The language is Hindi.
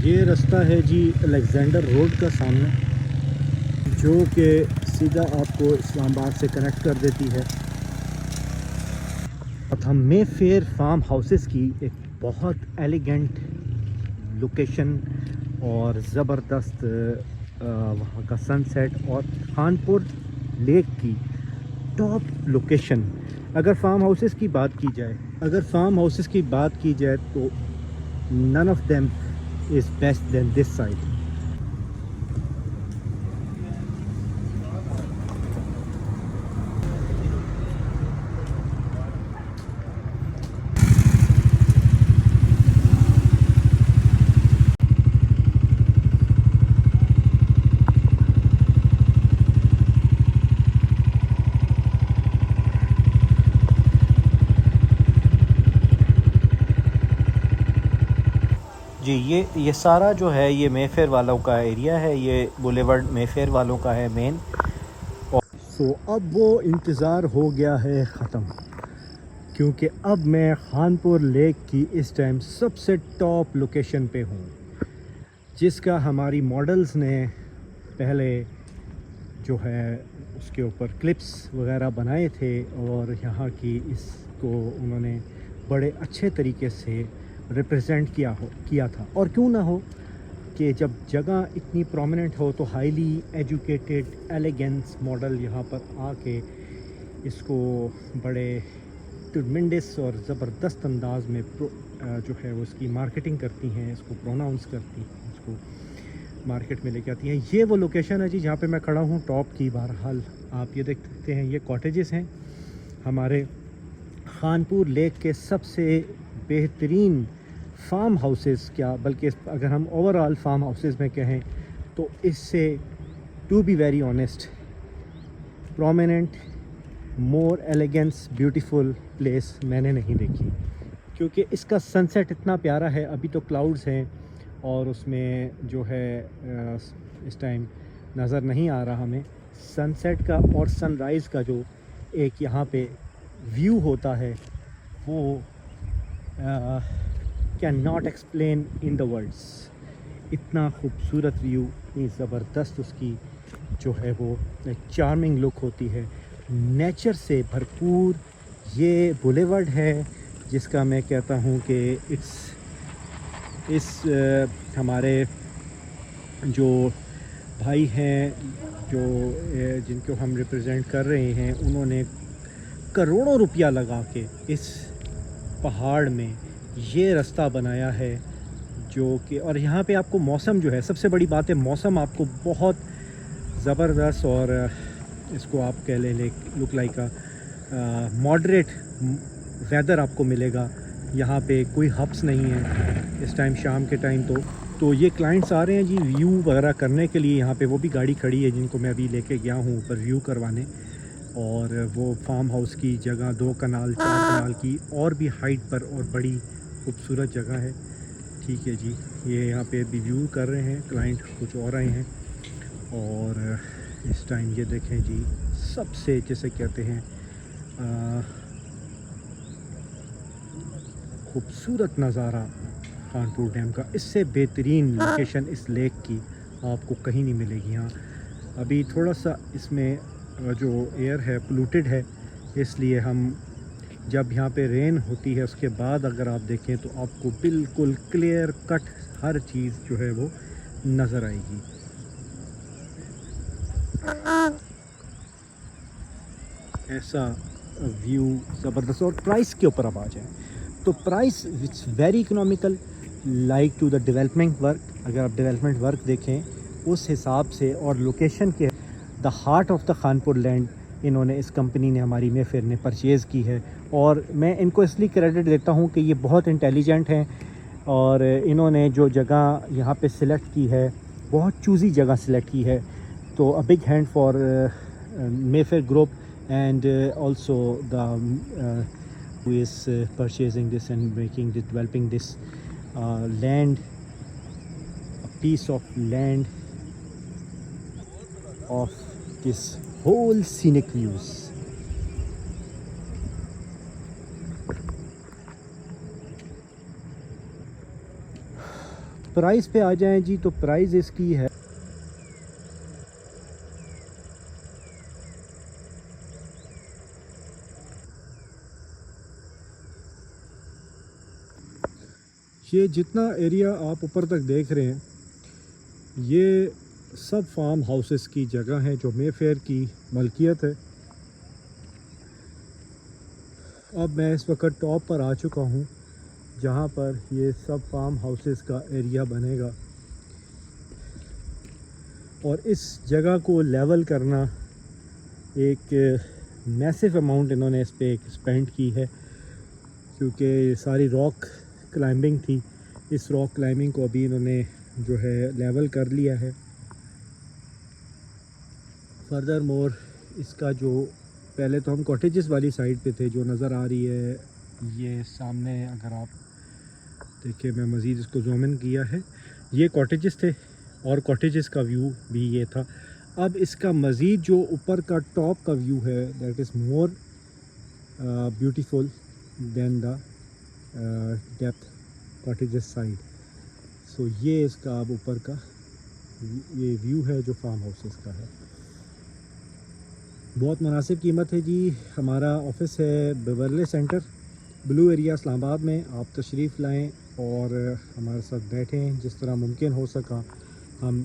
ये रास्ता है जी अलेक्जेंडर रोड का सामने, जो कि सीधा आपको इस्लामाबाद से कनेक्ट कर देती है। अब हम मे फेयर फार्म हाउसेस की एक बहुत एलिगेंट लोकेशन और ज़बरदस्त वहाँ का सनसेट और खानपुर लेक की टॉप लोकेशन। अगर फार्म हाउसेस की बात की जाए तो none of them is best than this side. जी ये सारा जो है ये मेफेयर वालों का एरिया है, ये बुलेवर्ड मेफेयर वालों का है मेन। और अब वो इंतज़ार हो गया है ख़त्म, क्योंकि अब मैं खानपुर लेक की इस टाइम सबसे टॉप लोकेशन पे हूँ, जिसका हमारी मॉडल्स ने पहले जो है उसके ऊपर क्लिप्स वगैरह बनाए थे और यहाँ की इसको उन्होंने बड़े अच्छे तरीके से रिप्रेजेंट किया था। और क्यों ना हो कि जब जगह इतनी प्रोमिनेंट हो तो हाईली एजुकेटेड एलिगेंस मॉडल यहाँ पर आके इसको बड़े ट्रिमेंडस और ज़बरदस्त अंदाज में जो है वो इसकी मार्केटिंग करती हैं, इसको प्रोनाउंस करती हैं, इसको मार्केट में लेके आती हैं। ये वो लोकेशन है जी जहाँ पे मैं खड़ा हूँ टॉप की। बहरहाल आप ये देख सकते हैं, ये कॉटेजेस हैं हमारे खानपुर लेक के सबसे बेहतरीन फार्म हाउसेस, क्या बल्कि अगर हम ओवरऑल फार्म हाउसेस में कहें तो इससे to be very honest prominent more elegance beautiful place मैंने नहीं देखी, क्योंकि इसका सनसेट इतना प्यारा है। अभी तो क्लाउड्स हैं और उसमें जो है इस टाइम नज़र नहीं आ रहा हमें सनसेट का और सनराइज़ का जो एक यहाँ पे व्यू होता है वो can not explain in the words. इतना खूबसूरत व्यू, इतनी ज़बरदस्त उसकी जो है वो चार्मिंग लुक होती है, नेचर से भरपूर। ये बुलेवर्ड है जिसका मैं कहता हूँ कि इस हमारे जो भाई हैं जो जिनको हम रिप्रेजेंट कर रहे हैं, उन्होंने करोड़ों रुपया लगा के इस पहाड़ में ये रास्ता बनाया है जो कि, और यहाँ पे आपको मौसम जो है, सबसे बड़ी बात है मौसम आपको बहुत ज़बरदस्त और इसको आप कह लें लुक लाइक मॉडरेट वेदर आपको मिलेगा। यहाँ पे कोई हब्स नहीं है इस टाइम शाम के टाइम। तो ये क्लाइंट्स आ रहे हैं जी व्यू वगैरह करने के लिए। यहाँ पे वो भी गाड़ी खड़ी है जिनको मैं अभी लेके गया हूँ ऊपर व्यू करवाने, और वो फार्म हाउस की जगह 2 कनाल 4 कनाल की और भी हाइट पर और बड़ी खूबसूरत जगह है। ठीक है जी, ये यहाँ पे भी व्यू कर रहे हैं क्लाइंट, कुछ और आए हैं। और इस टाइम ये देखें जी, सबसे जैसे कहते हैं खूबसूरत नज़ारा खानपुर डैम का। इससे बेहतरीन लोकेशन इस लेक की आपको कहीं नहीं मिलेगी। यहाँ अभी थोड़ा सा इसमें जो एयर है पोल्यूटेड है, इसलिए हम जब यहाँ पे रेन होती है उसके बाद अगर आप देखें तो आपको बिल्कुल क्लियर कट हर चीज़ जो है वो नज़र आएगी। ऐसा व्यू ज़बरदस्त। और प्राइस के ऊपर अब आ जाए तो price it's very economical like to the development work. अगर आप डेवलपमेंट वर्क देखें उस हिसाब से और लोकेशन के the heart of the Khanpur land इन्होंने, इस कंपनी ने, हमारी मेफेयर ने परचेज़ की है। और मैं इनको इसलिए क्रेडिट देता हूँ कि ये बहुत इंटेलिजेंट हैं और इन्होंने जो जगह यहाँ पे सिलेक्ट की है बहुत चूज़ी जगह सिलेक्ट की है। तो a big hand for Mayfair group and also the who is purchasing this and developing this land, a piece of land of this whole scenic views. Price पे आ जाएं जी, तो प्राइस इसकी है ये जितना एरिया आप ऊपर तक देख रहे हैं ये सब फार्म हाउसेस की जगह है जो मेफेयर की मलकियत है। अब मैं इस वक्त टॉप पर आ चुका हूँ जहाँ पर ये सब फार्म हाउसेस का एरिया बनेगा और इस जगह को लेवल करना एक मैसिव अमाउंट इन्होंने इस पे स्पेंड की है क्योंकि सारी रॉक क्लाइंबिंग थी। इस रॉक क्लाइंबिंग को अभी इन्होंने जो है लेवल कर लिया है। फर्दर मोर इसका जो पहले तो हम कॉटेजेस वाली साइड पे थे जो नज़र आ रही है ये सामने, अगर आप देखिए मैं मज़ीद इसको जूम इन किया है, ये कॉटेजेस थे और कॉटेजेस का व्यू भी ये था। अब इसका मज़ीद जो ऊपर का टॉप का व्यू है that is more beautiful than the depth cottages side. So ये इसका अब ऊपर का ये व्यू है जो फार्म हाउसेस का है। बहुत मुनासिब कीमत है जी। हमारा ऑफिस है बेवरले सेंटर, ब्लू एरिया, इस्लामाबाद में। आप तशरीफ़ लाएं और हमारे साथ बैठें, जिस तरह मुमकिन हो सका हम